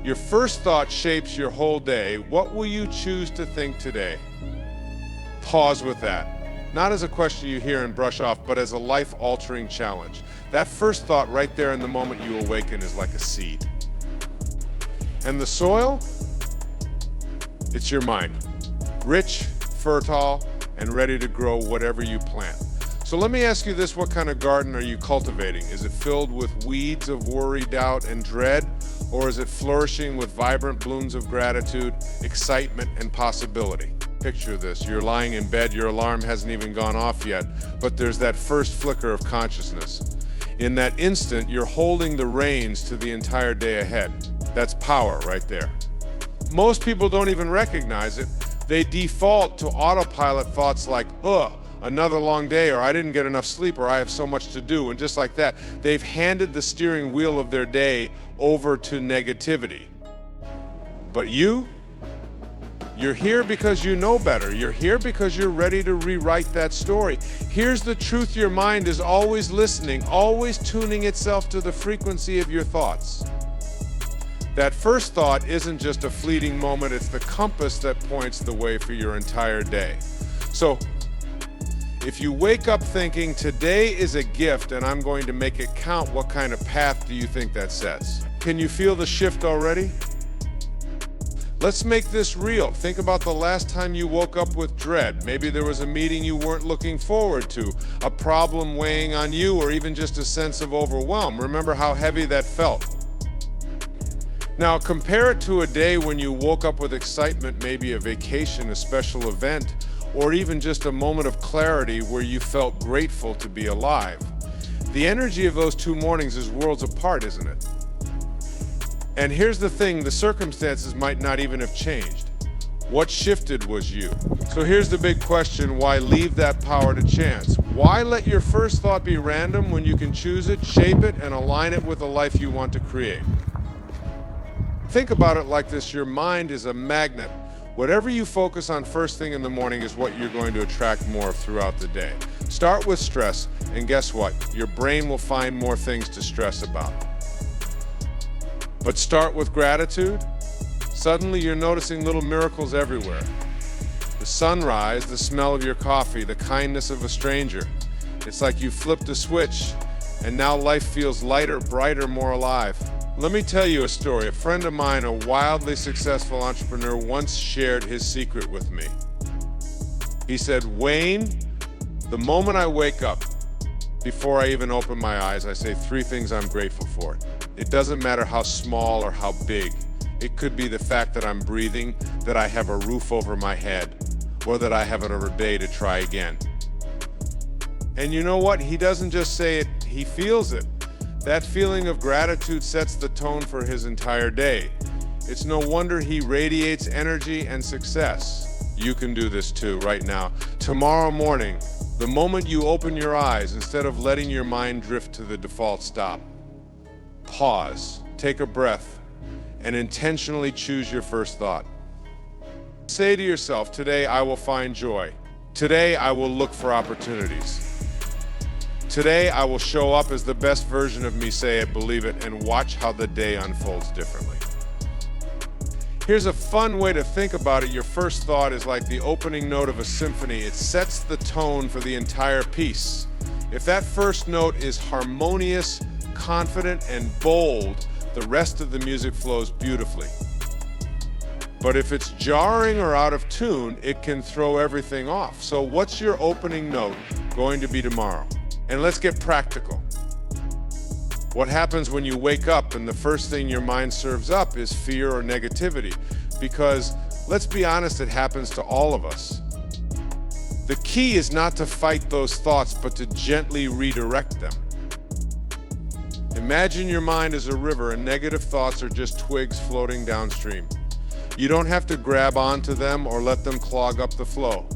Your first thought shapes your whole day. What will you choose to think today? Pause with that. Not as a question you hear and brush off, but as a life-altering challenge. That first thought right there in the moment you awaken is like a seed. And the soil? It's your mind. Rich, fertile, and ready to grow whatever you plant. So let me ask you this, what kind of garden are you cultivating? Is it filled with weeds of worry, doubt, and dread? Or is it flourishing with vibrant blooms of gratitude, excitement, and possibility? Picture this, you're lying in bed, your alarm hasn't even gone off yet, but there's that first flicker of consciousness. In that instant, you're holding the reins to the entire day ahead. That's power right there. Most people don't even recognize it. They default to autopilot thoughts like, ugh, another long day, or I didn't get enough sleep, or I have so much to do, and just like that, they've handed the steering wheel of their day over to negativity. But you're here because you know better. You're here because you're ready to rewrite that story. Here's the truth, your mind is always listening, always tuning itself to the frequency of your thoughts. That first thought isn't just a fleeting moment, it's the compass that points the way for your entire day. So, if you wake up thinking, today is a gift and I'm going to make it count, what kind of path do you think that sets? Can you feel the shift already? Let's make this real. Think about the last time you woke up with dread. Maybe there was a meeting you weren't looking forward to, a problem weighing on you, or even just a sense of overwhelm. Remember how heavy that felt. Now compare it to a day when you woke up with excitement, maybe a vacation, a special event, or even just a moment of clarity where you felt grateful to be alive. The energy of those two mornings is worlds apart, isn't it? And here's the thing, the circumstances might not even have changed. What shifted was you. So here's the big question, why leave that power to chance? Why let your first thought be random when you can choose it, shape it, and align it with the life you want to create? Think about it like this, your mind is a magnet. Whatever you focus on first thing in the morning is what you're going to attract more of throughout the day. Start with stress, and guess what? Your brain will find more things to stress about. But start with gratitude, suddenly you're noticing little miracles everywhere. The sunrise, the smell of your coffee, the kindness of a stranger. It's like you flipped a switch, and now life feels lighter, brighter, more alive. Let me tell you a story. A friend of mine, a wildly successful entrepreneur, once shared his secret with me. He said, Wayne, the moment I wake up, before I even open my eyes, I say 3 things I'm grateful for. It doesn't matter how small or how big. It could be the fact that I'm breathing, that I have a roof over my head, or that I have another day to try again. And you know what? He doesn't just say it, he feels it. That feeling of gratitude sets the tone for his entire day. It's no wonder he radiates energy and success. You can do this too right now. Tomorrow morning, the moment you open your eyes, instead of letting your mind drift to the default stop, pause, take a breath, and intentionally choose your first thought. Say to yourself, today I will find joy. Today I will look for opportunities. Today, I will show up as the best version of me, say it, believe it, and watch how the day unfolds differently. Here's a fun way to think about it. Your first thought is like the opening note of a symphony. It sets the tone for the entire piece. If that first note is harmonious, confident, and bold, the rest of the music flows beautifully. But if it's jarring or out of tune, it can throw everything off. So what's your opening note going to be tomorrow? And let's get practical. What happens when you wake up and the first thing your mind serves up is fear or negativity? Because, let's be honest, it happens to all of us. The key is not to fight those thoughts, but to gently redirect them. Imagine your mind as a river and negative thoughts are just twigs floating downstream. You don't have to grab onto them or let them clog up the flow.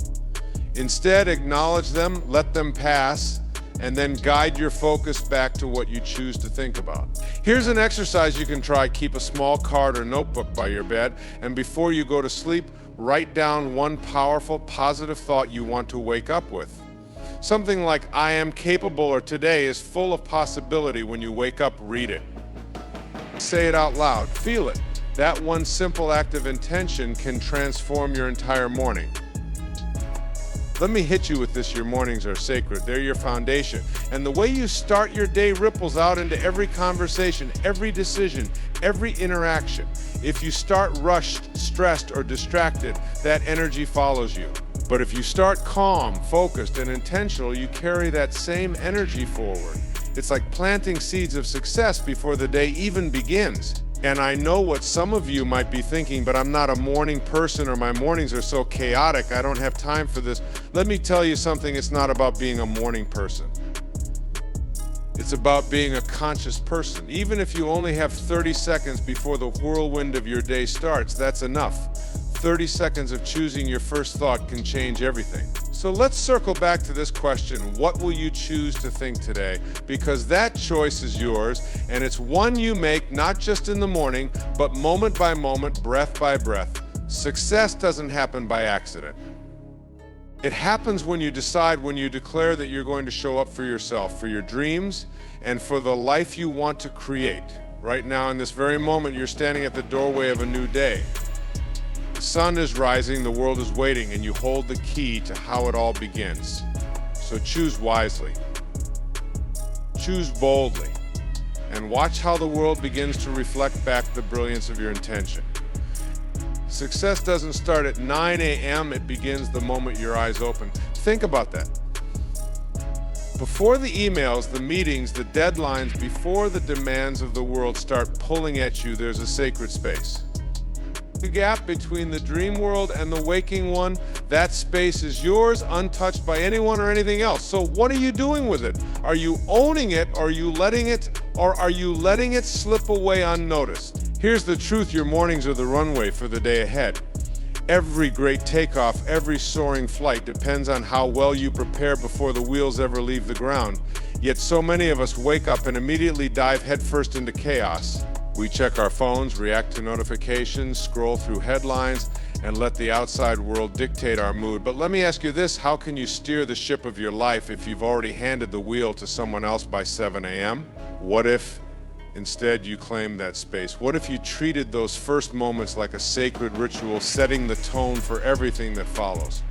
Instead, acknowledge them, let them pass, and then guide your focus back to what you choose to think about. Here's an exercise you can try. Keep a small card or notebook by your bed, and before you go to sleep, write down one powerful, positive thought you want to wake up with. Something like, I am capable, or today is full of possibility. When you wake up, read it. Say it out loud. Feel it. That one simple act of intention can transform your entire morning. Let me hit you with this: your mornings are sacred. They're your foundation. And the way you start your day ripples out into every conversation, every decision, every interaction. If you start rushed, stressed, or distracted, that energy follows you. But if you start calm, focused, and intentional, you carry that same energy forward. It's like planting seeds of success before the day even begins. And I know what some of you might be thinking, but I'm not a morning person, or my mornings are so chaotic, I don't have time for this. Let me tell you something, it's not about being a morning person. It's about being a conscious person. Even if you only have 30 seconds before the whirlwind of your day starts, that's enough. 30 seconds of choosing your first thought can change everything. So let's circle back to this question: what will you choose to think today? Because that choice is yours, and it's one you make not just in the morning, but moment by moment, breath by breath. Success doesn't happen by accident. It happens when you decide, when you declare that you're going to show up for yourself, for your dreams, and for the life you want to create. Right now, in this very moment, you're standing at the doorway of a new day. The sun is rising, the world is waiting, and you hold the key to how it all begins. So choose wisely, choose boldly, and watch how the world begins to reflect back the brilliance of your intention. Success doesn't start at 9 a.m., it begins the moment your eyes open. Think about that. Before the emails, the meetings, the deadlines, before the demands of the world start pulling at you, there's a sacred space. The gap between the dream world and the waking one, that space is yours, untouched by anyone or anything else. So what are you doing with it? Are you owning it, or are you letting it slip away unnoticed? Here's the truth: your mornings are the runway for the day ahead. Every great takeoff, every soaring flight depends on how well you prepare before the wheels ever leave the ground. Yet so many of us wake up and immediately dive headfirst into chaos. We check our phones, react to notifications, scroll through headlines, and let the outside world dictate our mood. But let me ask you this: how can you steer the ship of your life if you've already handed the wheel to someone else by 7 a.m.? What if instead you claimed that space? What if you treated those first moments like a sacred ritual, setting the tone for everything that follows?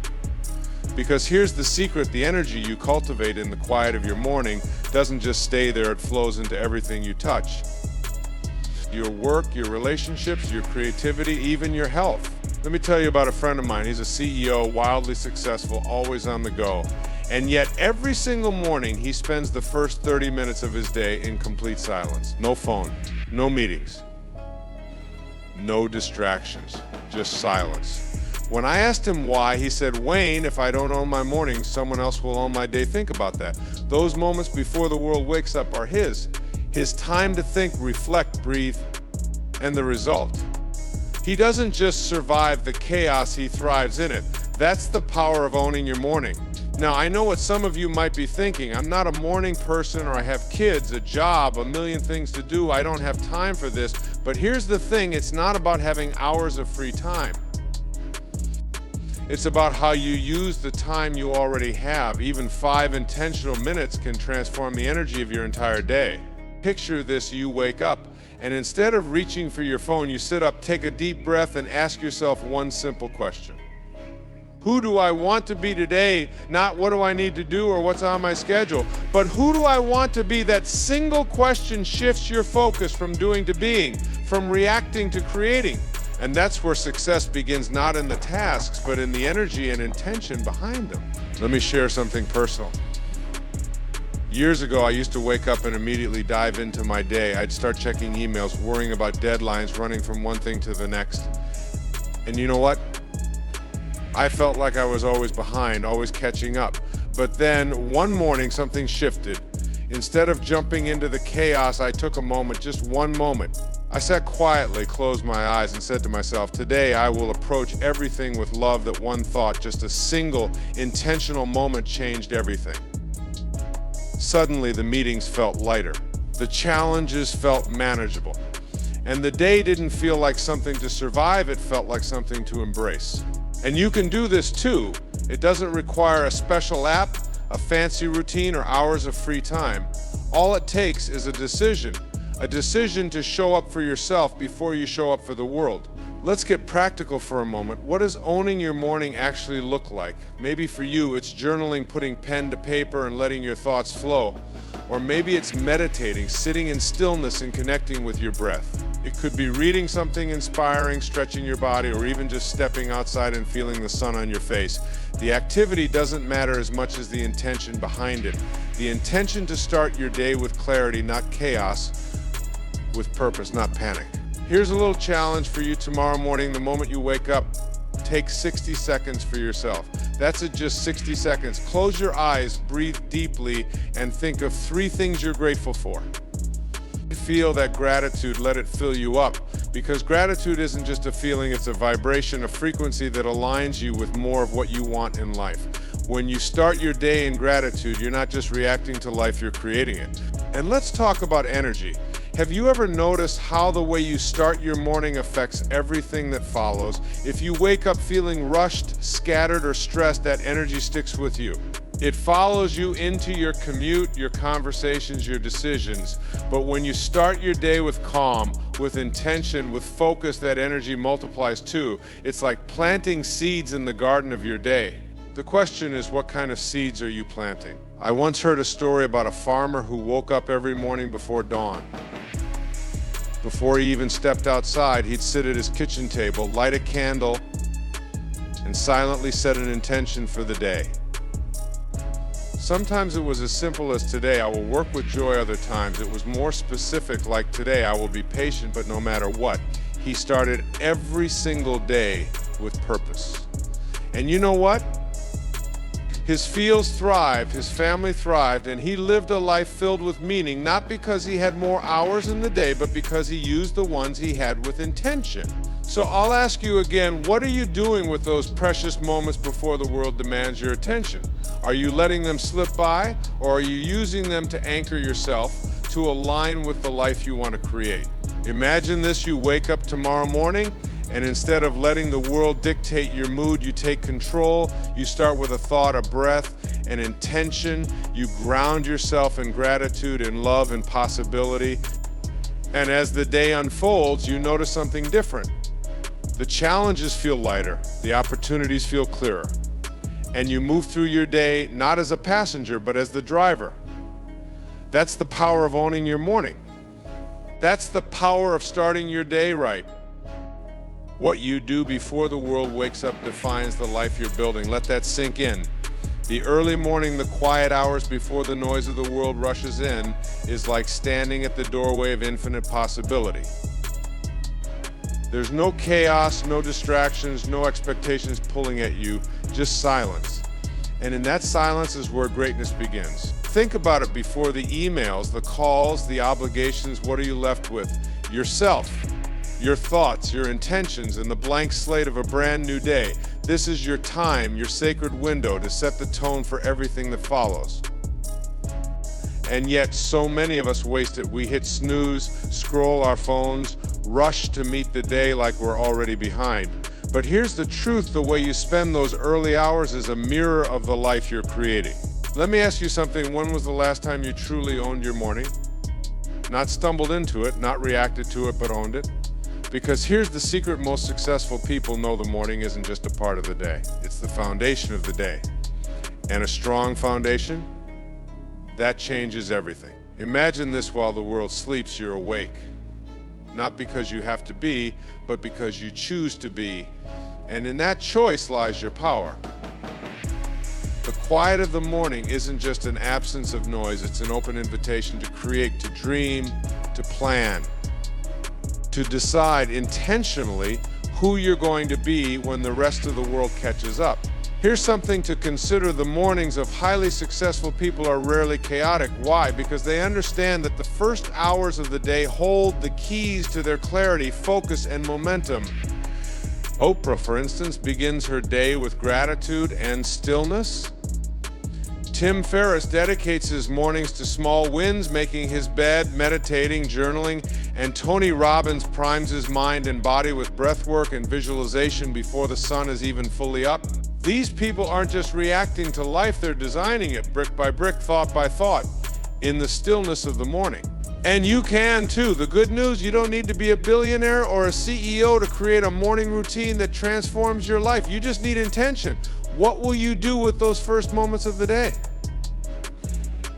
Because here's the secret: the energy you cultivate in the quiet of your morning doesn't just stay there, it flows into everything you touch. Your work, your relationships, your creativity, even your health. Let me tell you about a friend of mine. He's a CEO, wildly successful, always on the go. And yet every single morning he spends the first 30 minutes of his day in complete silence. No phone, no meetings, no distractions, just silence. When I asked him why, he said, "Wayne, if I don't own my mornings, someone else will own my day." Think about that. Those moments before the world wakes up are his. His time to think, reflect, breathe, and the result. He doesn't just survive the chaos, he thrives in it. That's the power of owning your morning. Now, I know what some of you might be thinking: I'm not a morning person, or I have kids, a job, a million things to do, I don't have time for this. But here's the thing: it's not about having hours of free time. It's about how you use the time you already have. Even 5 intentional minutes can transform the energy of your entire day. Picture this: you wake up, and instead of reaching for your phone, you sit up, take a deep breath, and ask yourself one simple question. Who do I want to be today? Not what do I need to do or what's on my schedule, but who do I want to be? That single question shifts your focus from doing to being, from reacting to creating. And that's where success begins, not in the tasks, but in the energy and intention behind them. Let me share something personal. Years ago, I used to wake up and immediately dive into my day. I'd start checking emails, worrying about deadlines, running from one thing to the next. And you know what? I felt like I was always behind, always catching up. But then one morning, something shifted. Instead of jumping into the chaos, I took a moment, just one moment. I sat quietly, closed my eyes, and said to myself, today I will approach everything with love. That one thought, just a single intentional moment, changed everything. Suddenly, the meetings felt lighter. The challenges felt manageable. And the day didn't feel like something to survive, it felt like something to embrace. And you can do this too. It doesn't require a special app, a fancy routine, or hours of free time. All it takes is a decision a decision to show up for yourself before you show up for the world. Let's get practical for a moment. What does owning your morning actually look like? Maybe for you, it's journaling, putting pen to paper and letting your thoughts flow. Or maybe it's meditating, sitting in stillness and connecting with your breath. It could be reading something inspiring, stretching your body, or even just stepping outside and feeling the sun on your face. The activity doesn't matter as much as the intention behind it. The intention to start your day with clarity, not chaos, with purpose, not panic. Here's a little challenge for you tomorrow morning. The moment you wake up, take 60 seconds for yourself. That's it, just 60 seconds. Close your eyes, breathe deeply, and think of 3 things you're grateful for. Feel that gratitude, let it fill you up, because gratitude isn't just a feeling, it's a vibration, a frequency that aligns you with more of what you want in life. When you start your day in gratitude, you're not just reacting to life, you're creating it. And let's talk about energy. Have you ever noticed how the way you start your morning affects everything that follows? If you wake up feeling rushed, scattered, or stressed, that energy sticks with you. It follows you into your commute, your conversations, your decisions. But when you start your day with calm, with intention, with focus, that energy multiplies too. It's like planting seeds in the garden of your day. The question is, what kind of seeds are you planting? I once heard a story about a farmer who woke up every morning before dawn. Before he even stepped outside, he'd sit at his kitchen table, light a candle, and silently set an intention for the day. Sometimes it was as simple as today, I will work with joy. Other times it was more specific, like today, I will be patient, but no matter what. He started every single day with purpose. And you know what? His fields thrived, his family thrived, and he lived a life filled with meaning, not because he had more hours in the day, but because he used the ones he had with intention. So I'll ask you again, what are you doing with those precious moments before the world demands your attention? Are you letting them slip by, or are you using them to anchor yourself, to align with the life you want to create? Imagine this: you wake up tomorrow morning, and instead of letting the world dictate your mood, you take control. You start with a thought, a breath, an intention. You ground yourself in gratitude and love and possibility. And as the day unfolds, you notice something different. The challenges feel lighter, the opportunities feel clearer, and you move through your day not as a passenger, but as the driver. That's the power of owning your morning. That's the power of starting your day right. What you do before the world wakes up defines the life you're building. Let that sink in. The early morning, the quiet hours before the noise of the world rushes in, is like standing at the doorway of infinite possibility. There's no chaos, no distractions, no expectations pulling at you, just silence. And in that silence is where greatness begins. Think about it: before the emails, the calls, the obligations, what are you left with? Yourself, your thoughts, your intentions, and the blank slate of a brand new day. This is your time, your sacred window to set the tone for everything that follows. And yet, so many of us waste it. We hit snooze, scroll our phones, rush to meet the day like we're already behind. But here's the truth: the way you spend those early hours is a mirror of the life you're creating. Let me ask you something. When was the last time you truly owned your morning? Not stumbled into it, not reacted to it, but owned it? Because here's the secret: most successful people know the morning isn't just a part of the day. It's the foundation of the day. And a strong foundation, that changes everything. Imagine this: while the world sleeps, you're awake. Not because you have to be, but because you choose to be. And in that choice lies your power. The quiet of the morning isn't just an absence of noise, it's an open invitation to create, to dream, to plan, to decide intentionally who you're going to be when the rest of the world catches up. Here's something to consider: the mornings of highly successful people are rarely chaotic. Why? Because they understand that the first hours of the day hold the keys to their clarity, focus, and momentum. Oprah, for instance, begins her day with gratitude and stillness. Tim Ferriss dedicates his mornings to small wins, making his bed, meditating, journaling, and Tony Robbins primes his mind and body with breath work and visualization before the sun is even fully up. These people aren't just reacting to life, they're designing it brick by brick, thought by thought, in the stillness of the morning. And you can too. The good news, you don't need to be a billionaire or a CEO to create a morning routine that transforms your life. You just need intention. What will you do with those first moments of the day?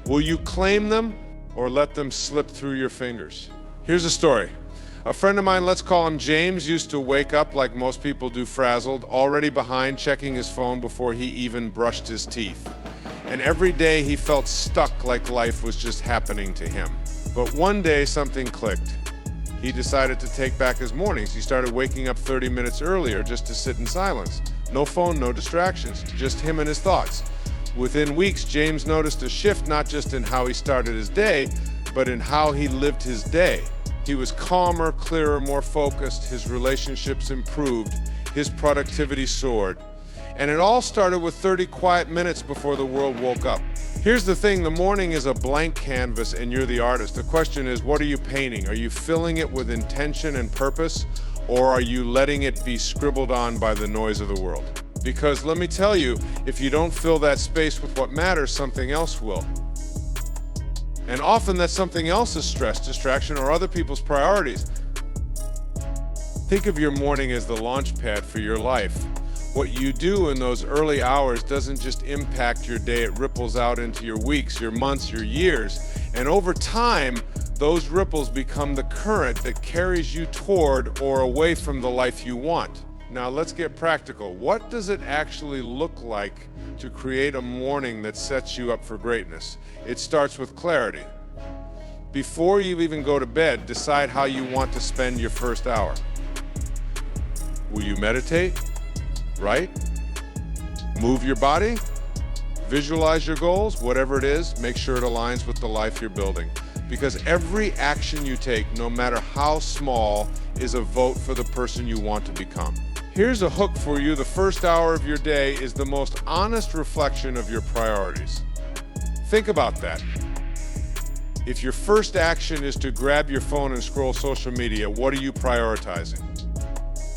Will you claim them or let them slip through your fingers? Here's a story. A friend of mine, let's call him James, used to wake up like most people do, frazzled, already behind, checking his phone before he even brushed his teeth. And every day he felt stuck, like life was just happening to him. But one day something clicked. He decided to take back his mornings. He started waking up 30 minutes earlier just to sit in silence. No phone, no distractions, just him and his thoughts. Within weeks, James noticed a shift not just in how he started his day, but in how he lived his day. He was calmer, clearer, more focused, his relationships improved, his productivity soared. And it all started with 30 quiet minutes before the world woke up. Here's the thing, the morning is a blank canvas and you're the artist. The question is, what are you painting? Are you filling it with intention and purpose, or are you letting it be scribbled on by the noise of the world? Because let me tell you, if you don't fill that space with what matters, something else will. And often that something else is stress, distraction, or other people's priorities. Think of your morning as the launch pad for your life. What you do in those early hours doesn't just impact your day, it ripples out into your weeks, your months, your years. And over time, those ripples become the current that carries you toward or away from the life you want. Now let's get practical. What does it actually look like to create a morning that sets you up for greatness? It starts with clarity. Before you even go to bed, decide how you want to spend your first hour. Will you meditate? Right? Move your body? Visualize your goals? Whatever it is, make sure it aligns with the life you're building. Because every action you take, no matter how small, is a vote for the person you want to become. Here's a hook for you. The first hour of your day is the most honest reflection of your priorities. Think about that. If your first action is to grab your phone and scroll social media, what are you prioritizing?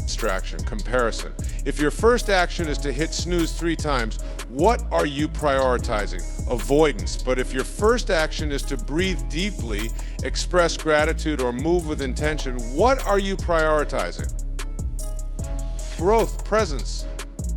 Distraction, comparison. If your first action is to hit snooze 3 times, what are you prioritizing? Avoidance. But if your first action is to breathe deeply, express gratitude, or move with intention, what are you prioritizing? Growth, presence,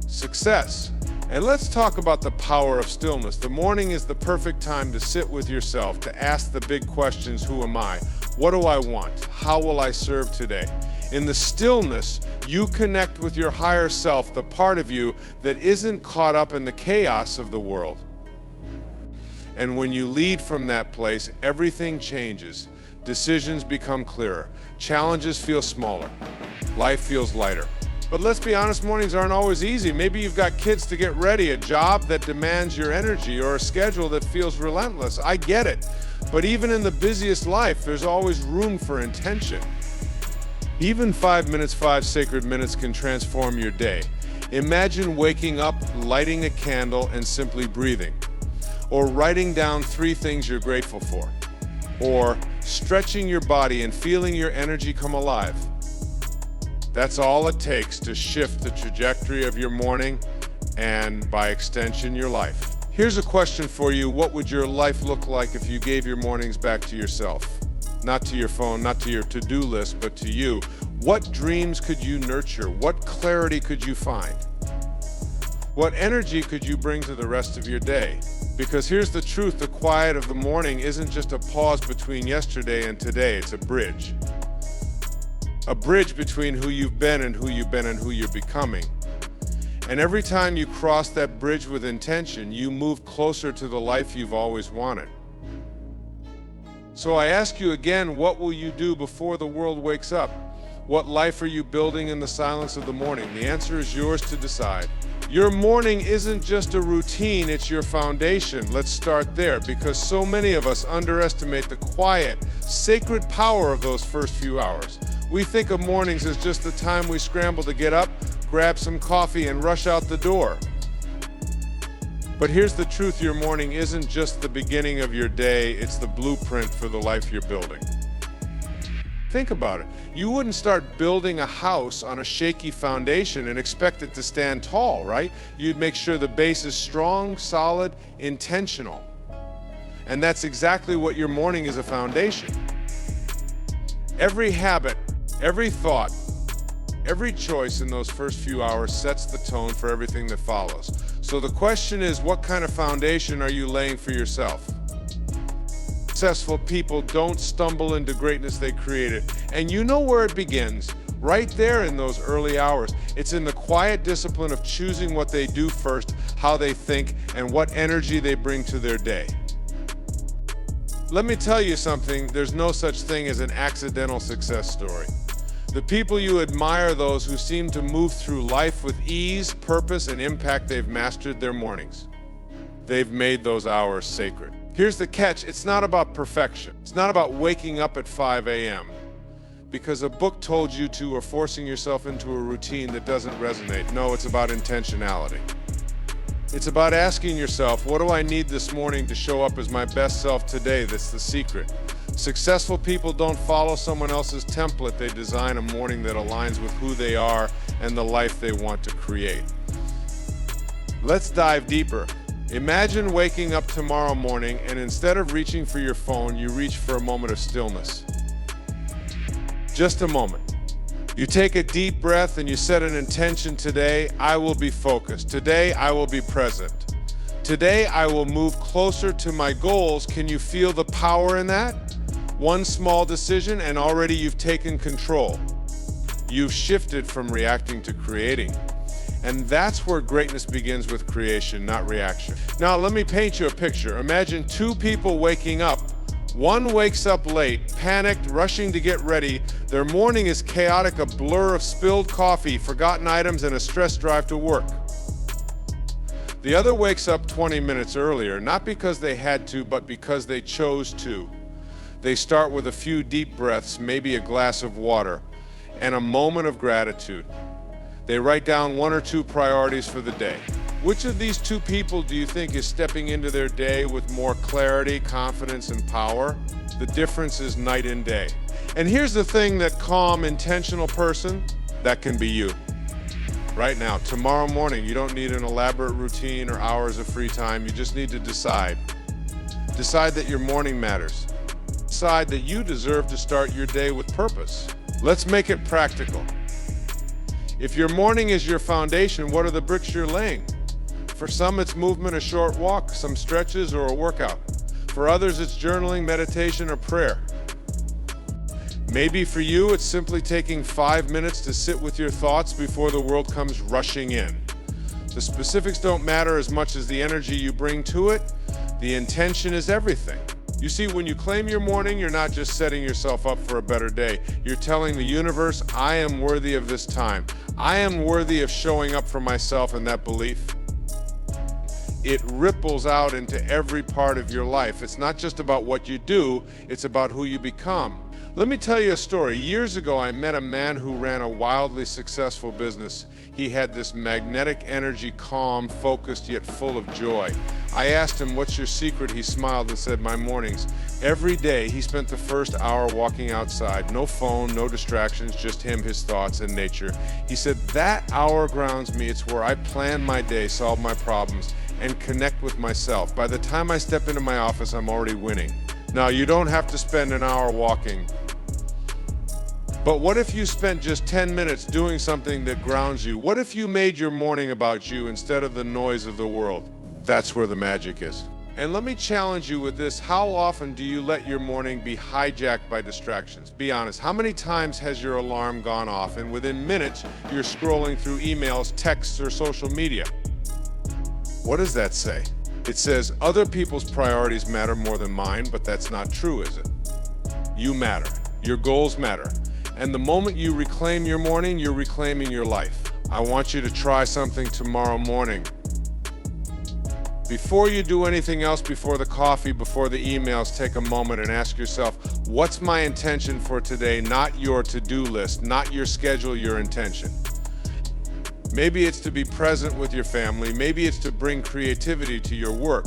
success. And let's talk about the power of stillness. The morning is the perfect time to sit with yourself, to ask the big questions: who am I? What do I want? How will I serve today? In the stillness, you connect with your higher self, the part of you that isn't caught up in the chaos of the world. And when you lead from that place, everything changes. Decisions become clearer. Challenges feel smaller. Life feels lighter. But let's be honest, mornings aren't always easy. Maybe you've got kids to get ready, a job that demands your energy, or a schedule that feels relentless. I get it. But even in the busiest life, there's always room for intention. Even 5 minutes, 5 sacred minutes can transform your day. Imagine waking up, lighting a candle, and simply breathing. Or writing down 3 things you're grateful for. Or stretching your body and feeling your energy come alive. That's all it takes to shift the trajectory of your morning and, by extension, your life. Here's a question for you. What would your life look like if you gave your mornings back to yourself? Not to your phone, not to your to-do list, but to you. What dreams could you nurture? What clarity could you find? What energy could you bring to the rest of your day? Because here's the truth, the quiet of the morning isn't just a pause between yesterday and today, it's a bridge. A bridge between who you've been and who you're becoming. And every time you cross that bridge with intention, you move closer to the life you've always wanted. So I ask you again, what will you do before the world wakes up? What life are you building in the silence of the morning? The answer is yours to decide. Your morning isn't just a routine, it's your foundation. Let's start there, because so many of us underestimate the quiet, sacred power of those first few hours. We think of mornings as just the time we scramble to get up, grab some coffee, and rush out the door. But here's the truth, your morning isn't just the beginning of your day, it's the blueprint for the life you're building. Think about it. You wouldn't start building a house on a shaky foundation and expect it to stand tall, right? You'd make sure the base is strong, solid, intentional. And that's exactly what your morning is, a foundation. Every habit, every thought, every choice in those first few hours sets the tone for everything that follows. So the question is, what kind of foundation are you laying for yourself? Successful people don't stumble into greatness, they create it. And you know where it begins, right there in those early hours. It's in the quiet discipline of choosing what they do first, how they think, and what energy they bring to their day. Let me tell you something, there's no such thing as an accidental success story. The people you admire are those who seem to move through life with ease, purpose, and impact. They've mastered their mornings. They've made those hours sacred. Here's the catch, it's not about perfection. It's not about waking up at 5 a.m. because a book told you to, or forcing yourself into a routine that doesn't resonate. No, it's about intentionality. It's about asking yourself, what do I need this morning to show up as my best self today? That's the secret. Successful people don't follow someone else's template. They design a morning that aligns with who they are and the life they want to create. Let's dive deeper. Imagine waking up tomorrow morning and instead of reaching for your phone, you reach for a moment of stillness. Just a moment. You take a deep breath and you set an intention. Today, I will be focused. Today, I will be present. Today, I will move closer to my goals. Can you feel the power in that? One small decision and already you've taken control. You've shifted from reacting to creating. And that's where greatness begins, with creation, not reaction. Now, let me paint you a picture. Imagine two people waking up. One wakes up late, panicked, rushing to get ready. Their morning is chaotic, a blur of spilled coffee, forgotten items, and a stress drive to work. The other wakes up 20 minutes earlier, not because they had to, but because they chose to. They start with a few deep breaths, maybe a glass of water, and a moment of gratitude. They write down one or two priorities for the day. Which of these two people do you think is stepping into their day with more clarity, confidence, and power? The difference is night and day. And here's the thing, that calm, intentional person, that can be you. Right now, tomorrow morning, you don't need an elaborate routine or hours of free time. You just need to decide. Decide that your morning matters. Decide that you deserve to start your day with purpose. Let's make it practical. If your morning is your foundation, what are the bricks you're laying? For some, it's movement, a short walk, some stretches, or a workout. For others, it's journaling, meditation, or prayer. Maybe for you, it's simply taking 5 minutes to sit with your thoughts before the world comes rushing in. The specifics don't matter as much as the energy you bring to it. The intention is everything. You see, when you claim your morning, you're not just setting yourself up for a better day. You're telling the universe, I am worthy of this time. I am worthy of showing up for myself, and that belief, it ripples out into every part of your life. It's not just about what you do, it's about who you become. Let me tell you a story. Years ago, I met a man who ran a wildly successful business. He had this magnetic energy, calm, focused, yet full of joy. I asked him, what's your secret? He smiled and said, my mornings. Every day, he spent the first hour walking outside. No phone, no distractions, just him, his thoughts, and nature. He said, that hour grounds me. It's where I plan my day, solve my problems, and connect with myself. By the time I step into my office, I'm already winning. Now, you don't have to spend an hour walking. But what if you spent just 10 minutes doing something that grounds you? What if you made your morning about you instead of the noise of the world? That's where the magic is. And let me challenge you with this. How often do you let your morning be hijacked by distractions? Be honest. How many times has your alarm gone off and within minutes you're scrolling through emails, texts, or social media? What does that say? It says other people's priorities matter more than mine, but that's not true, is it? You matter. Your goals matter. And the moment you reclaim your morning, you're reclaiming your life. I want you to try something tomorrow morning. Before you do anything else, before the coffee, before the emails, take a moment and ask yourself, what's my intention for today? Not your to-do list, not your schedule, your intention. Maybe it's to be present with your family. Maybe it's to bring creativity to your work.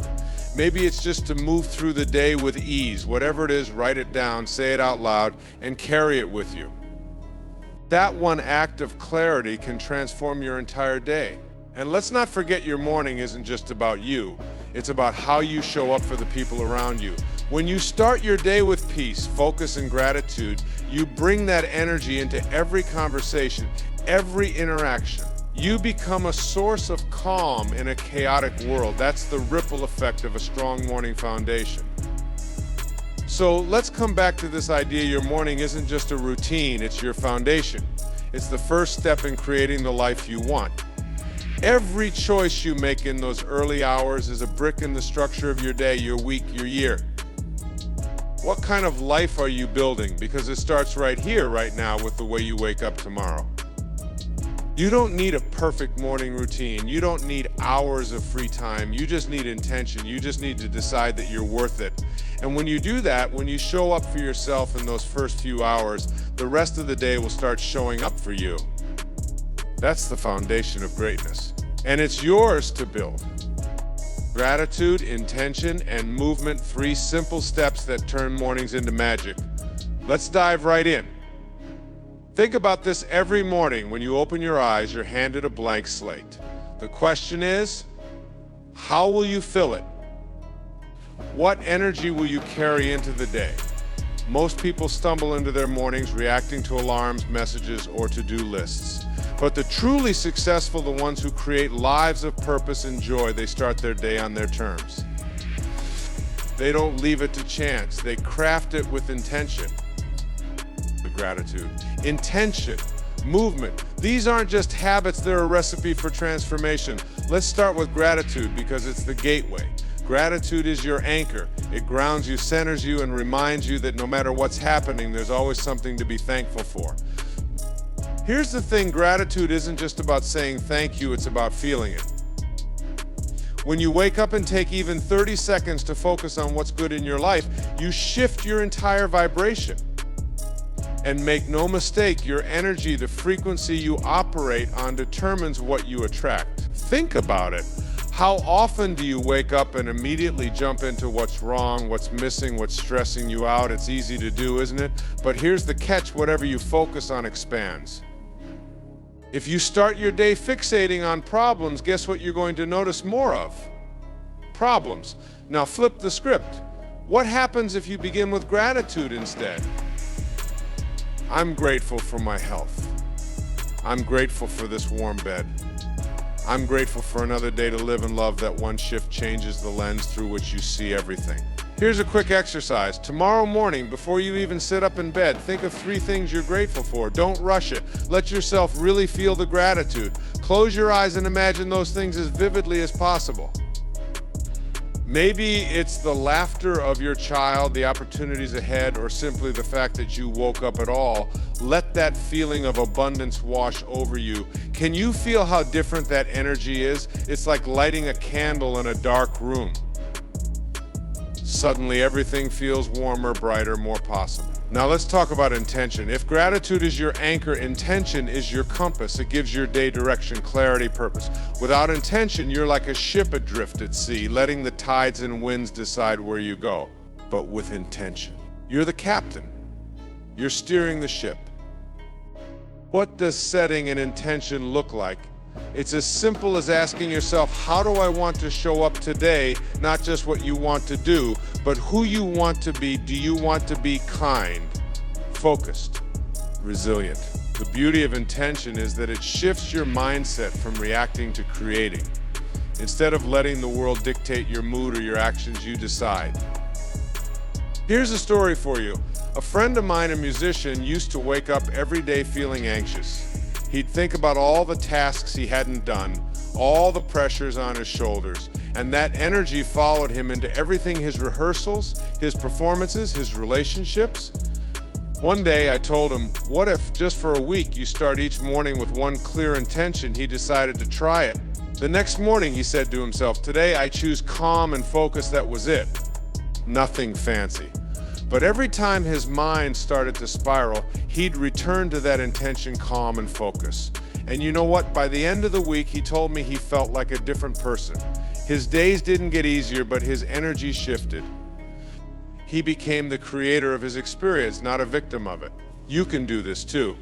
Maybe it's just to move through the day with ease. Whatever it is, write it down, say it out loud, and carry it with you. That one act of clarity can transform your entire day. And let's not forget, your morning isn't just about you. It's about how you show up for the people around you. When you start your day with peace, focus, and gratitude, you bring that energy into every conversation, every interaction. You become a source of calm in a chaotic world. That's the ripple effect of a strong morning foundation. So let's come back to this idea your morning isn't just a routine, it's your foundation. It's the first step in creating the life you want. Every choice you make in those early hours is a brick in the structure of your day, your week, your year. What kind of life are you building? Because it starts right here, right now, with the way you wake up tomorrow. You don't need a perfect morning routine. You don't need hours of free time. You just need intention. You just need to decide that you're worth it. And when you do that, when you show up for yourself in those first few hours, the rest of the day will start showing up for you. That's the foundation of greatness. And it's yours to build. Gratitude, intention, and movement, 3 simple steps that turn mornings into magic. Let's dive right in. Think about this every morning. When you open your eyes, you're handed a blank slate. The question is, how will you fill it? What energy will you carry into the day? Most people stumble into their mornings reacting to alarms, messages, or to-do lists. But the truly successful, the ones who create lives of purpose and joy, they start their day on their terms. They don't leave it to chance. They craft it with intention. Gratitude, intention, movement. These aren't just habits, they're a recipe for transformation. Let's start with gratitude because it's the gateway. Gratitude is your anchor. It grounds you, centers you, and reminds you that no matter what's happening, there's always something to be thankful for. Here's the thing, gratitude isn't just about saying thank you, it's about feeling it. When you wake up and take even 30 seconds to focus on what's good in your life, you shift your entire vibration. And make no mistake, your energy, the frequency you operate on, determines what you attract. Think about it. How often do you wake up and immediately jump into what's wrong, what's missing, what's stressing you out? It's easy to do, isn't it? But here's the catch, whatever you focus on expands. If you start your day fixating on problems, guess what you're going to notice more of? Problems. Now flip the script. What happens if you begin with gratitude instead? I'm grateful for my health. I'm grateful for this warm bed. I'm grateful for another day to live and love. That one shift changes the lens through which you see everything. Here's a quick exercise. Tomorrow morning, before you even sit up in bed, think of 3 things you're grateful for. Don't rush it. Let yourself really feel the gratitude. Close your eyes and imagine those things as vividly as possible. Maybe it's the laughter of your child, the opportunities ahead, or simply the fact that you woke up at all. Let that feeling of abundance wash over you. Can you feel how different that energy is? It's like lighting a candle in a dark room. Suddenly everything feels warmer, brighter, more possible. Now let's talk about intention. If gratitude is your anchor, intention is your compass. It gives your day direction, clarity, purpose. Without intention, you're like a ship adrift at sea, letting the tides and winds decide where you go. But with intention, you're the captain. You're steering the ship. What does setting an intention look like? It's as simple as asking yourself, how do I want to show up today? Not just what you want to do, but who you want to be. Do you want to be kind, focused, resilient? The beauty of intention is that it shifts your mindset from reacting to creating. Instead of letting the world dictate your mood or your actions, you decide. Here's a story for you. A friend of mine, a musician, used to wake up every day feeling anxious. He'd think about all the tasks he hadn't done, all the pressures on his shoulders, and that energy followed him into everything: his rehearsals, his performances, his relationships. One day I told him, what if just for a week you start each morning with one clear intention? He decided to try it. The next morning he said to himself, today I choose calm and focus. That was it. Nothing fancy. But every time his mind started to spiral, he'd return to that intention, calm and focus. And you know what? By the end of the week, he told me he felt like a different person. His days didn't get easier, but his energy shifted. He became the creator of his experience, not a victim of it. You can do this too.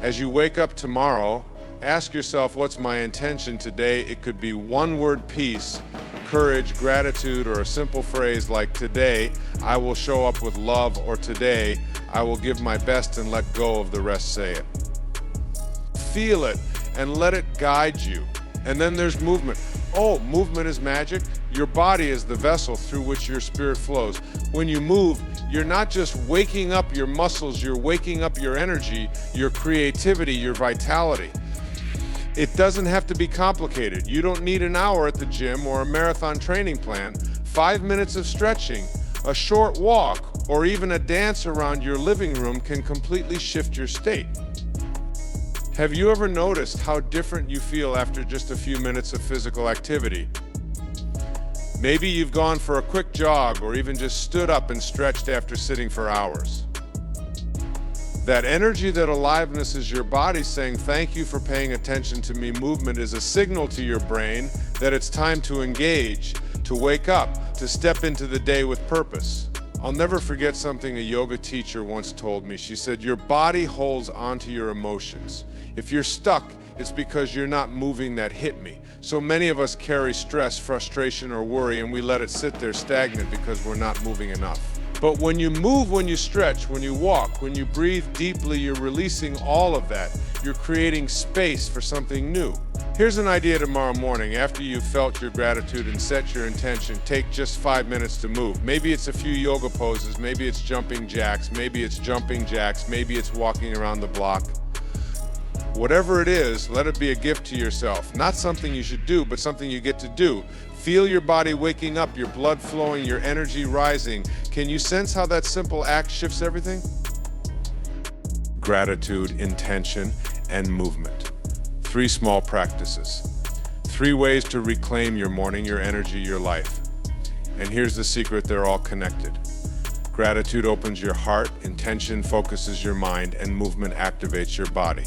As you wake up tomorrow, ask yourself, what's my intention today? It could be one word: peace. courage, gratitude, or a simple phrase like today, I will show up with love, or today, I will give my best and let go of the rest. Say it. Feel it and let it guide you. And then there's movement. Oh, movement is magic. Your body is the vessel through which your spirit flows. When you move, you're not just waking up your muscles, you're waking up your energy, your creativity, your vitality. It doesn't have to be complicated. You don't need an hour at the gym or a marathon training plan. 5 minutes of stretching, a short walk, or even a dance around your living room can completely shift your state. Have you ever noticed how different you feel after just a few minutes of physical activity? Maybe you've gone for a quick jog or even just stood up and stretched after sitting for hours. That energy, that aliveness is your body saying, thank you for paying attention to me. Movement is a signal to your brain that it's time to engage, to wake up, to step into the day with purpose. I'll never forget something a yoga teacher once told me. She said, your body holds onto your emotions. If you're stuck, it's because you're not moving. That hit me. So many of us carry stress, frustration, or worry, and we let it sit there stagnant because we're not moving enough. But when you move, when you stretch, when you walk, when you breathe deeply, you're releasing all of that. You're creating space for something new. Here's an idea tomorrow morning. After you've felt your gratitude and set your intention, take just 5 minutes to move. Maybe it's a few yoga poses, maybe it's jumping jacks, maybe it's jumping jacks, maybe it's walking around the block. Whatever it is, let it be a gift to yourself. Not something you should do, but something you get to do. Feel your body waking up, your blood flowing, your energy rising. Can you sense how that simple act shifts everything? Gratitude, intention, and movement. 3 small practices. 3 ways to reclaim your morning, your energy, your life. And here's the secret, they're all connected. Gratitude opens your heart, intention focuses your mind, and movement activates your body.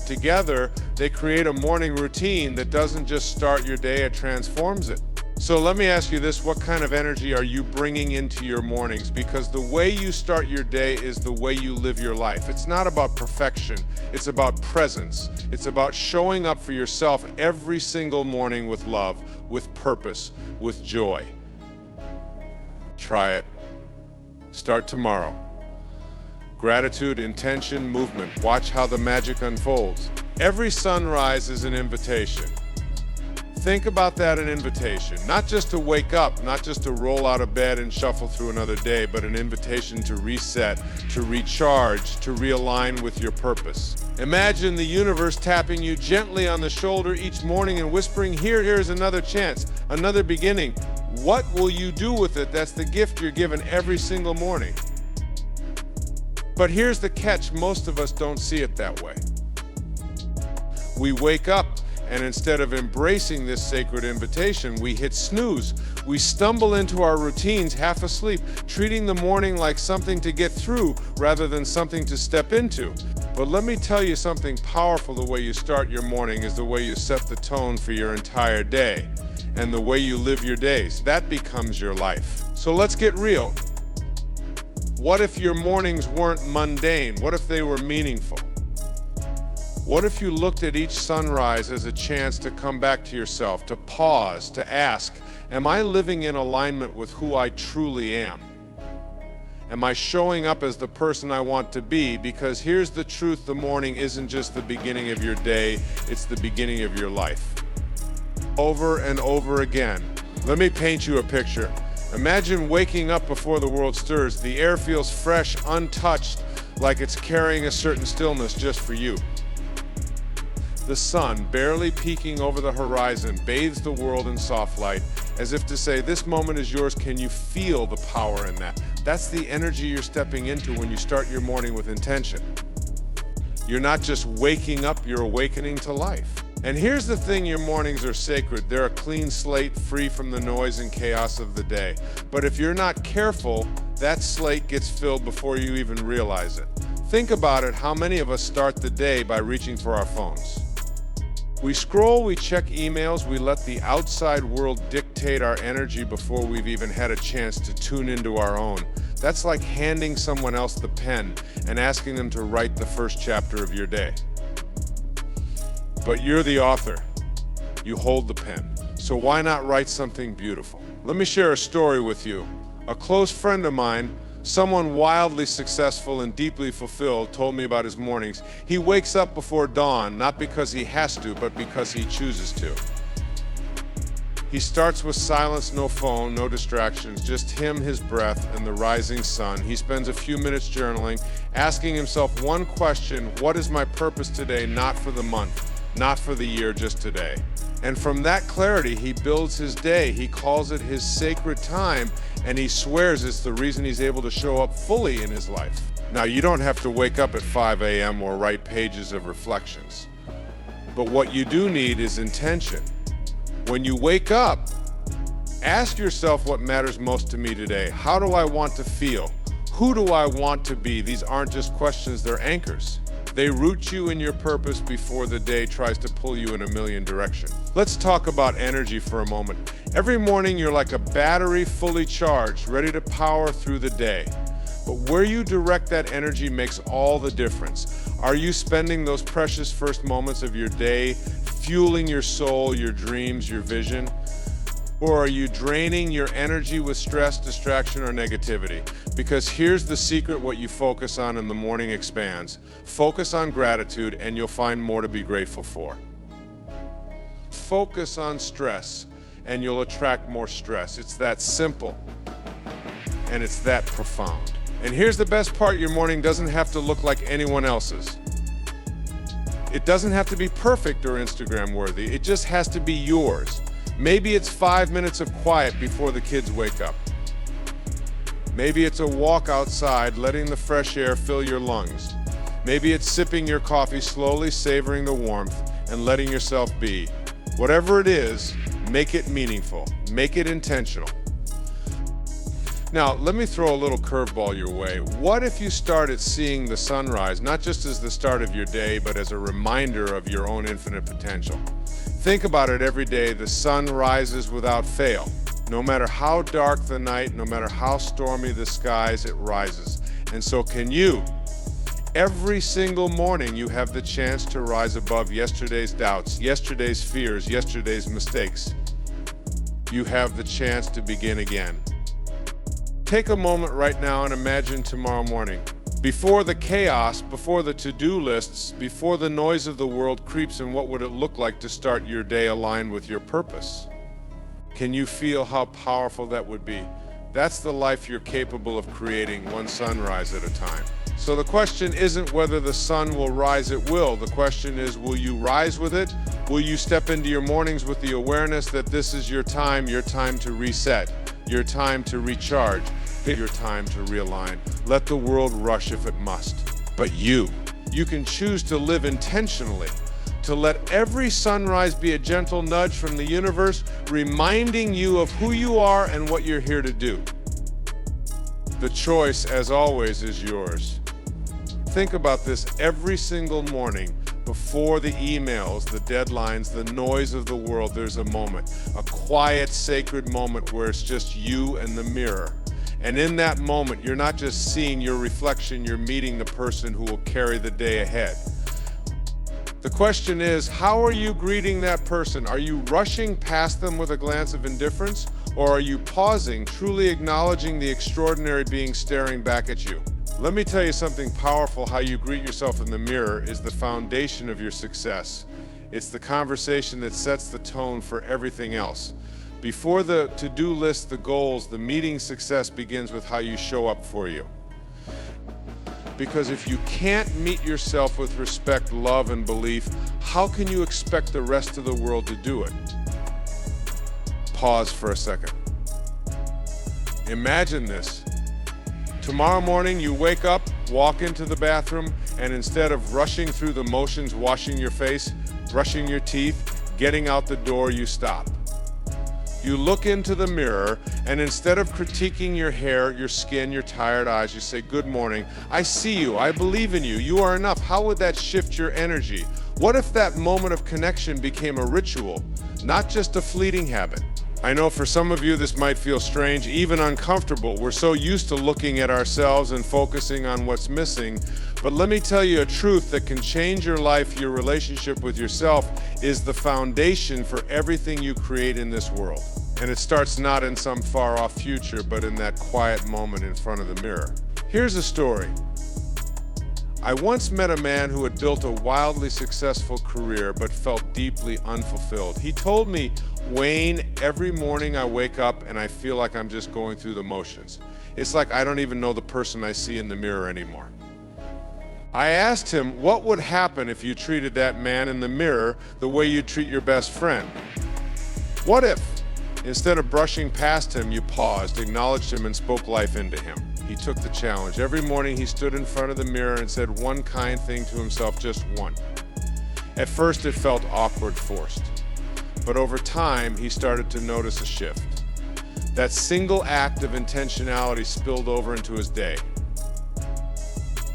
Together, they create a morning routine that doesn't just start your day, it transforms it. So let me ask you this, what kind of energy are you bringing into your mornings? Because the way you start your day is the way you live your life. It's not about perfection, it's about presence. It's about showing up for yourself every single morning with love, with purpose, with joy. Try it. Start tomorrow. Gratitude, intention, movement. Watch how the magic unfolds. Every sunrise is an invitation. Think about that, an invitation. Not just to wake up, not just to roll out of bed and shuffle through another day, but an invitation to reset, to recharge, to realign with your purpose. Imagine the universe tapping you gently on the shoulder each morning and whispering, here's another chance, another beginning. What will you do with it? That's the gift you're given every single morning. But here's the catch, most of us don't see it that way. We wake up and instead of embracing this sacred invitation, we hit snooze. We stumble into our routines half asleep, treating the morning like something to get through rather than something to step into. But let me tell you something powerful. The way you start your morning is the way you set the tone for your entire day. And the way you live your days, that becomes your life. So let's get real. What if your mornings weren't mundane? What if they were meaningful? What if you looked at each sunrise as a chance to come back to yourself, to pause, to ask, am I living in alignment with who I truly am? Am I showing up as the person I want to be? Because here's the truth, the morning isn't just the beginning of your day, it's the beginning of your life. Over and over again. Let me paint you a picture. Imagine waking up before the world stirs. The air feels fresh, untouched, like it's carrying a certain stillness just for you. The sun, barely peeking over the horizon, bathes the world in soft light, as if to say, this moment is yours. Can you feel the power in that? That's the energy you're stepping into when you start your morning with intention. You're not just waking up, you're awakening to life. And here's the thing, your mornings are sacred. They're a clean slate, free from the noise and chaos of the day. But if you're not careful, that slate gets filled before you even realize it. Think about it, how many of us start the day by reaching for our phones? We scroll, we check emails, we let the outside world dictate our energy before we've even had a chance to tune into our own. That's like handing someone else the pen and asking them to write the first chapter of your day. But you're the author. You hold the pen. So why not write something beautiful? Let me share a story with you. A close friend of mine, someone wildly successful and deeply fulfilled, told me about his mornings. He wakes up before dawn, not because he has to, but because he chooses to. He starts with silence, no phone, no distractions, just him, his breath, and the rising sun. He spends a few minutes journaling, asking himself one question: what is my purpose today, not for the month, not for the year, just today? And from that clarity, he builds his day. He calls it his sacred time, and he swears it's the reason he's able to show up fully in his life. Now, you don't have to wake up at 5 a.m. or write pages of reflections. But what you do need is intention. When you wake up, ask yourself what matters most to me today. How do I want to feel? Who do I want to be? These aren't just questions, they're anchors. They root you in your purpose before the day tries to pull you in a million directions. Let's talk about energy for a moment. Every morning you're like a battery fully charged, ready to power through the day. But where you direct that energy makes all the difference. Are you spending those precious first moments of your day fueling your soul, your dreams, your vision? Or are you draining your energy with stress, distraction, or negativity? Because here's the secret: what you focus on in the morning expands. Focus on gratitude and you'll find more to be grateful for. Focus on stress and you'll attract more stress. It's that simple and it's that profound. And here's the best part: your morning doesn't have to look like anyone else's. It doesn't have to be perfect or Instagram worthy. It just has to be yours. Maybe it's 5 minutes of quiet before the kids wake up. Maybe it's a walk outside, letting the fresh air fill your lungs. Maybe it's sipping your coffee slowly, savoring the warmth, and letting yourself be. Whatever it is, make it meaningful. Make it intentional. Now, let me throw a little curveball your way. What if you started seeing the sunrise, not just as the start of your day, but as a reminder of your own infinite potential? Think about it every day. The sun rises without fail. No matter how dark the night, no matter how stormy the skies, it rises. And so can you. Every single morning you have the chance to rise above yesterday's doubts, yesterday's fears, yesterday's mistakes. You have the chance to begin again. Take a moment right now and imagine tomorrow morning. Before the chaos, before the to-do lists, before the noise of the world creeps in, what would it look like to start your day aligned with your purpose? Can you feel how powerful that would be? That's the life you're capable of creating, one sunrise at a time. So the question isn't whether the sun will rise, it will. The question is, will you rise with it? Will you step into your mornings with the awareness that this is your time to reset, your time to recharge, your time to realign. Let the world rush if it must. But you can choose to live intentionally, to let every sunrise be a gentle nudge from the universe, reminding you of who you are and what you're here to do. The choice, as always, is yours. Think about this every single morning. Before the emails, the deadlines, the noise of the world, there's a moment, a quiet, sacred moment where it's just you and the mirror. And in that moment, you're not just seeing your reflection, you're meeting the person who will carry the day ahead. The question is, how are you greeting that person? Are you rushing past them with a glance of indifference? Or are you pausing, truly acknowledging the extraordinary being staring back at you? Let me tell you something powerful. How you greet yourself in the mirror is the foundation of your success. It's the conversation that sets the tone for everything else. Before the to-do list, the goals, the meeting success begins with how you show up for you. Because if you can't meet yourself with respect, love, and belief, how can you expect the rest of the world to do it? Pause for a second. Imagine this. Tomorrow morning you wake up, walk into the bathroom, and instead of rushing through the motions, washing your face, brushing your teeth, getting out the door, you stop. You look into the mirror, and instead of critiquing your hair, your skin, your tired eyes, you say, "Good morning. I see you. I believe in you. You are enough." How would that shift your energy? What if that moment of connection became a ritual, not just a fleeting habit? I know for some of you this might feel strange, even uncomfortable. We're so used to looking at ourselves and focusing on what's missing. But let me tell you a truth that can change your life. Your relationship with yourself is the foundation for everything you create in this world. And it starts not in some far-off future, but in that quiet moment in front of the mirror. Here's a story. I once met a man who had built a wildly successful career but felt deeply unfulfilled. He told me, "Wayne, every morning I wake up and I feel like I'm just going through the motions. It's like I don't even know the person I see in the mirror anymore." I asked him what would happen if you treated that man in the mirror the way you treat your best friend. What if, instead of brushing past him, you paused, acknowledged him, and spoke life into him? He took the challenge. Every morning he stood in front of the mirror and said one kind thing to himself, just one. At first it felt awkward, forced. But over time he started to notice a shift. That single act of intentionality spilled over into his day.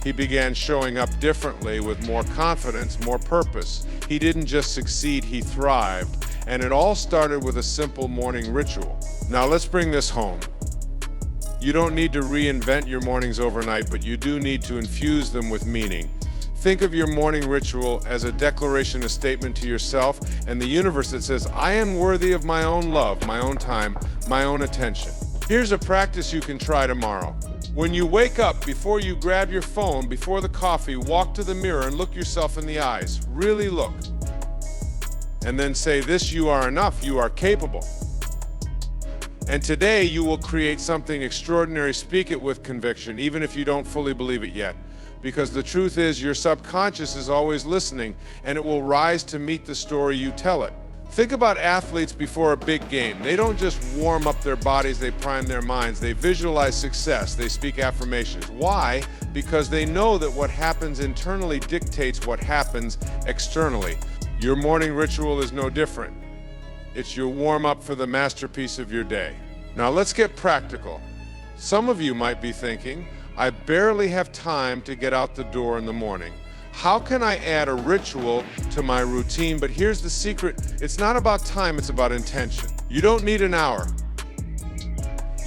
He began showing up differently with more confidence, more purpose. He didn't just succeed, he thrived. And it all started with a simple morning ritual. Now let's bring this home. You don't need to reinvent your mornings overnight, but you do need to infuse them with meaning. Think of your morning ritual as a declaration, a statement to yourself and the universe that says, I am worthy of my own love, my own time, my own attention. Here's a practice you can try tomorrow. When you wake up, before you grab your phone, before the coffee, walk to the mirror and look yourself in the eyes. Really look. And then say this, you are enough, you are capable. And today you will create something extraordinary. Speak it with conviction, even if you don't fully believe it yet. Because the truth is your subconscious is always listening, and it will rise to meet the story you tell it. Think about athletes before a big game. They don't just warm up their bodies, they prime their minds. They visualize success, they speak affirmations. Why? Because they know that what happens internally dictates what happens externally. Your morning ritual is no different. It's your warm-up for the masterpiece of your day. Now let's get practical. Some of you might be thinking, I barely have time to get out the door in the morning. How can I add a ritual to my routine? But here's the secret. It's not about time, it's about intention. You don't need an hour.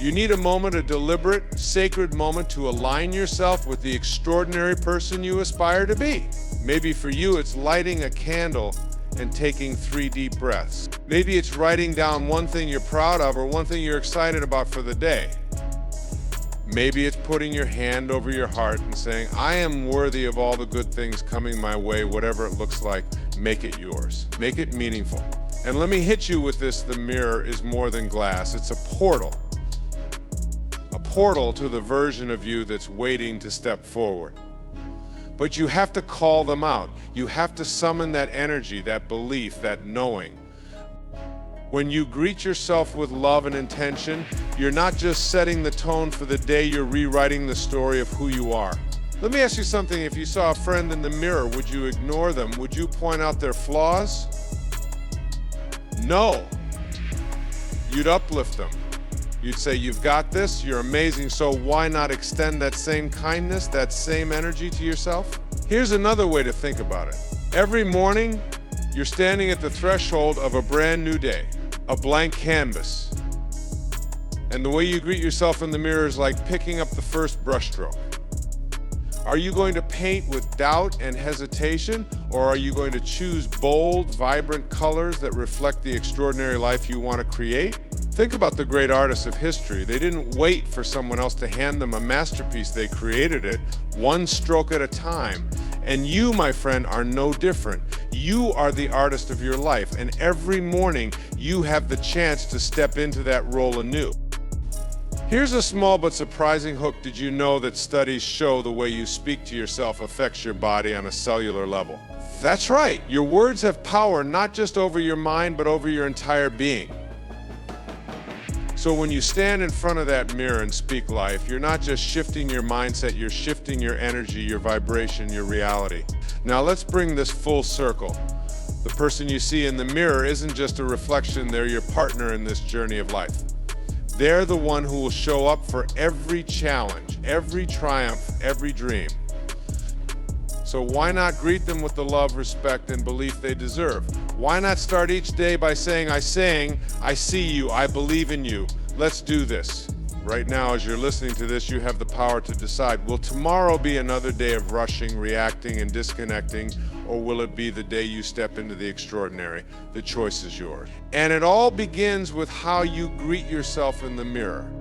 You need a moment, a deliberate, sacred moment to align yourself with the extraordinary person you aspire to be. Maybe for you, it's lighting a candle and taking 3 deep breaths. Maybe it's writing down one thing you're proud of or one thing you're excited about for the day. Maybe it's putting your hand over your heart and saying, I am worthy of all the good things coming my way, whatever it looks like, make it yours. Make it meaningful. And let me hit you with this, the mirror is more than glass. It's a portal. A portal to the version of you that's waiting to step forward. But you have to call them out. You have to summon that energy, that belief, that knowing. When you greet yourself with love and intention, you're not just setting the tone for the day, you're rewriting the story of who you are. Let me ask you something. If you saw a friend in the mirror, would you ignore them? Would you point out their flaws? No. You'd uplift them. You'd say, you've got this, you're amazing, so why not extend that same kindness, that same energy to yourself? Here's another way to think about it. Every morning, you're standing at the threshold of a brand new day, a blank canvas. And the way you greet yourself in the mirror is like picking up the first brushstroke. Are you going to paint with doubt and hesitation, or are you going to choose bold, vibrant colors that reflect the extraordinary life you want to create? Think about the great artists of history. They didn't wait for someone else to hand them a masterpiece. They created it one stroke at a time. And you, my friend, are no different. You are the artist of your life, and every morning you have the chance to step into that role anew. Here's a small but surprising hook. Did you know that studies show the way you speak to yourself affects your body on a cellular level? That's right. Your words have power not just over your mind, but over your entire being. So when you stand in front of that mirror and speak life, you're not just shifting your mindset, you're shifting your energy, your vibration, your reality. Now let's bring this full circle. The person you see in the mirror isn't just a reflection, they're your partner in this journey of life. They're the one who will show up for every challenge, every triumph, every dream. So why not greet them with the love, respect, and belief they deserve? Why not start each day by saying, I see you, I believe in you. Let's do this. Right now, as you're listening to this, you have the power to decide, will tomorrow be another day of rushing, reacting, and disconnecting, or will it be the day you step into the extraordinary? The choice is yours. And it all begins with how you greet yourself in the mirror.